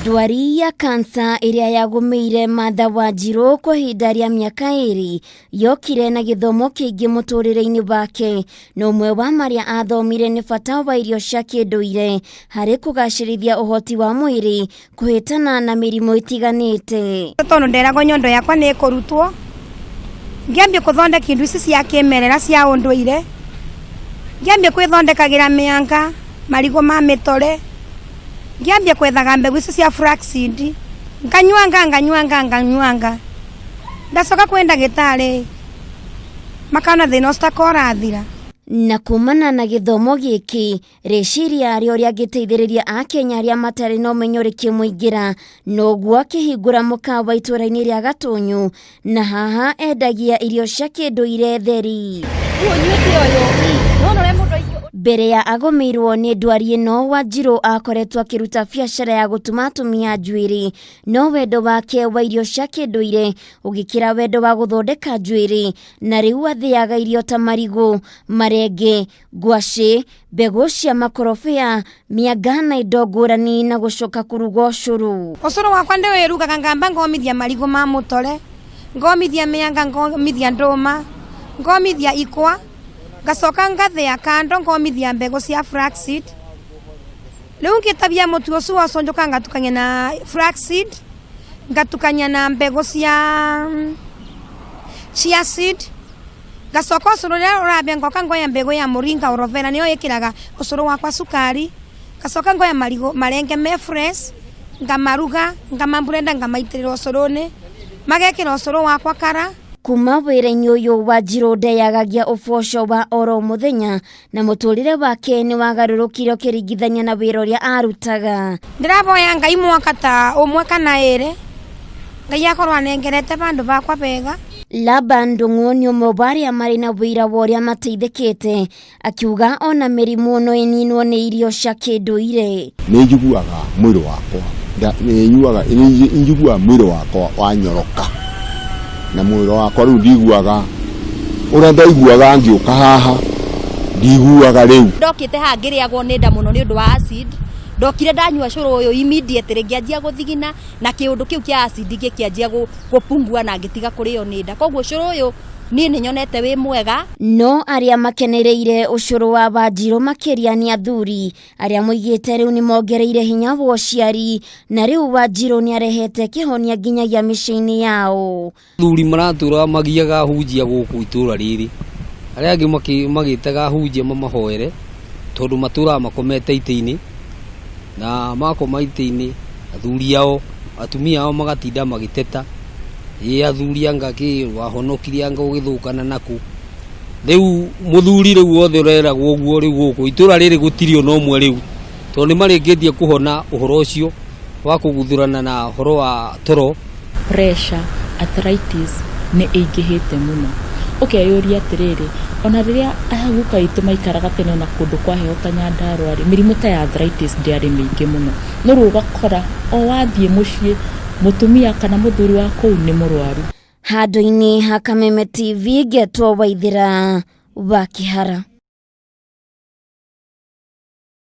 Ndwari ya kansa iria yagumeire matha Wanjiru kwa ihinda rĩa miaka 2 yokire na githomo kiingi muturire-ini wake, na umwe wa maria athomire ni bata wa irio cia kinduire hari kugacirithia uhoti wa mwiri kuhitana na mirimu itiganite. Tono nderagwo nyondo yakwa ni kurutwo ngiambia kuthondeka indu ici cia kimerera cia unduire, ngiambia kwithondekagira mianga, marigo ma mitore, ngiambia kwethaga mbegu ici cia flaxseed, nganyuanga ndacoka kwenda gitari makana thina citakorathira. Na kumana na githomo giki, riciria rioria guteithiriria akenya aria matari na umenyo rikimwingira, noguo akihingura mukawa itũra-ini ria Gatunyu, na haha endagia irio cia kinduire theri. Mbere ya agomeirwo ni ndwari ino, Wanjiru akoretwo akiruta biacara ya gutuma atumia njuiri, no wendo wake wa irio cia kinduire ugikira wendo wa guthondeka njuiri, na riu athiaga irio ta marigo, marenge, ngwaci, mbegu cia makorobia, mianga na indo ngurani, na gucoka kuruga ucuru. Ucuru wakwa ndiwirugaga ngamba ngomithia marigo ma mutore, ngomithia mianga, ngomithia nduma, ngomithia ikwa, ngacoka ngathia kando ngomithia mbegu cia flaxseed. Riu ngitabia mutu ucio waconjoka ngatukania na flaxseed, ngatukania na mbegu cia chia seed, ngacoka ucuru ria urabia ngoka ngoya mbegu ya muringa orovera niyo ikiraga ucuru wakwa sukari, ngacoka ngoya marigo marenge me fresh, ngamaruga, ngamamburenda, ngamaitirira ucuruni, magekira ucuru wakwa kara. Kuma wira-ini uyu Wanjiru ndeyagagia uboco wa oro muthenya, na muturire wake ni wagarurukire ukiringithania na wira uria arutaga. Ndiraboya Ngai mwaka ta umwe kana 2 Ngai akorwo anengerete bandu bakwa bega. Ndung'u ni umwe wa aria mari na wira wa uria mateithikite, akiuga ona mirimu no ininwo ni irio cia kinduire. Ni njiguaga mwiri wakwa, njiguaga mwiri wakwa wanyoroka, na mwiro wakwa riu ndiguaga uria ndaiguaga ngiuka haha, ndiguaga riu. Ndokite ha ngiriagwo ni nda muno ni undu wa acid, ndokire ndanyua curu uyu immediately ngianjia guthigina, na kiundu kiu kia acid gikianjia gupungua na ngitiga kurio ni nda. Koguo curu uyu ni nyonete wi mwega. No aria makenereire ucuru wa Wanjiru makiria ni athuri aria muigite riu ni mongereire hinya wa uciari, na riu Wanjiru ni arehete kihonia nginyagia micini yao. Thuri maratura magiaga hunjia guku itura riri, aria angi magitaga hunjia mamahoere tondu matura makomete ite-ini, na makoma ite-ini athuri ao atumia ao magatinda magiteta athuri anga ki wahonokirie anga ugithukana naku. Riu muthuri riu wothe ureragwo guo riu guku itura riri gutirio no mwe riu tondu maringitie kuhona uhoro ucio wa kuguthurana na uhoro wa toro. Pressure, arthritis ni ingihite muno. Ukeyuria atiriri, ona riria ahaguka itu maikaraga tene na kundu kwa heho ta Nyandarua, mirimu ta ya arthritis ndiari mingi muno, no rugakora o wathie mucii Mutumia kana muthuri wa kuu ni murwaru. Handu-ini ha Kameme TV, getwo Waithira wa Kihara.